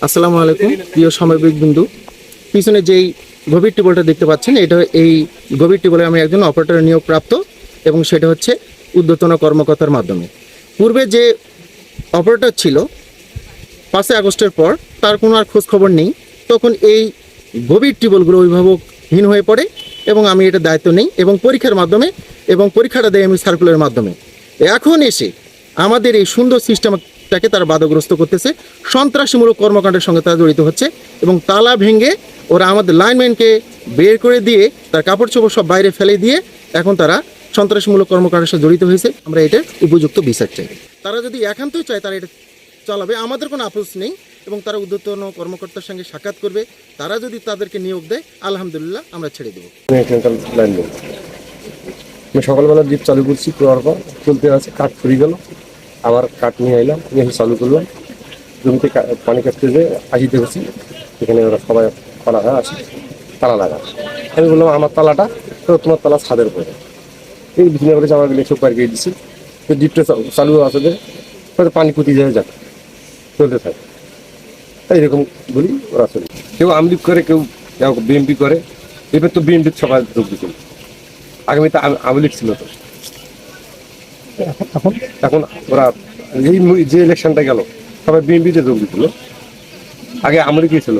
আসসালামু আলাইকুম প্রিয় সাময়িক বিন্দু। পিছনে যেই গভীর টিউবওয়েলটা দেখতে পাচ্ছেন, এটা এই গভীর টিউবওয়েলে আমি একজন অপারেটর নিয়োগ প্রাপ্ত, এবং সেটা হচ্ছে ঊর্ধ্বতন কর্মকর্তার মাধ্যমে। পূর্বে যে অপারেটর ছিল 5 আগস্টের পর তার কোনো আর খোঁজ খবর নেই। তখন এই গভীর টিউবওয়েলগুলো অভিভাবকহীন হয়ে পড়ে এবং আমি এটা দায়িত্ব নেই এবং পরীক্ষার মাধ্যমে এবং পরীক্ষাটা দেয় আমি সার্কুলারের মাধ্যমে। এখন এসে আমাদের এই সুন্দর সিস্টেমটাকে তারা বাধাগ্রস্ত করতেছে, সন্ত্রাসীমূলক কর্মকাণ্ডের সঙ্গে তারা জড়িত হচ্ছে এবং তালা ভেঙে ওরা আমাদের লাইনম্যানকে বের করে দিয়ে তার কাপড় চোপড় সব বাইরে ফেলে দিয়ে এখন তারা সন্ত্রাসীমূলক কর্মকাণ্ডের সাথে জড়িত হয়েছে। আমরা এটার উপযুক্ত বিচার চাই। তারা যদি একান্তই চায় তারা এটা চালাবে, আমাদের কোনো আপোষ নেই, এবং তারা ঊর্ধ্বতন কর্মকর্তার সঙ্গে সাক্ষাৎ করবে। তারা যদি তাদেরকে নিয়োগ দেয় আলহামদুলিল্লাহ আমরা ছেড়ে দেবো। আমি সকালবেলা ডিপ চালু করছি, করার পর চলতে আছে, কাঠ ফুরিয়ে গেল, আবার কাঠ নিয়ে এলাম, নিয়ে এসে চালু করলাম। জমিতে পানি কাটতে যেয়ে আসিতে গেছি, এখানে ওরা সবাই করা হয় আসে, তালা লাগা। আমি বললাম আমার তালাটা তো তোমার তালা ছাদের উপরে, এই বিছানা করে জামা গেলে সব পার গিয়ে দিচ্ছি। তো ডিপটা চালু আছে যে হয়তো পানি কুতি যায়, যাক চলতে থাকে, এইরকম বলি ওরা চলে। কেউ আমলিগ করে, কেউ বিএমপি করে। এবার তো বিএমপির সবাই যোগ দিচ্ছিল, আগামীতে আমলিগ ছিল তো। এখন ওরা যে ইলেকশনটা গেল সবাই বিএনপিতে যোগ দিছিল, আগে আমলিগই ছিল।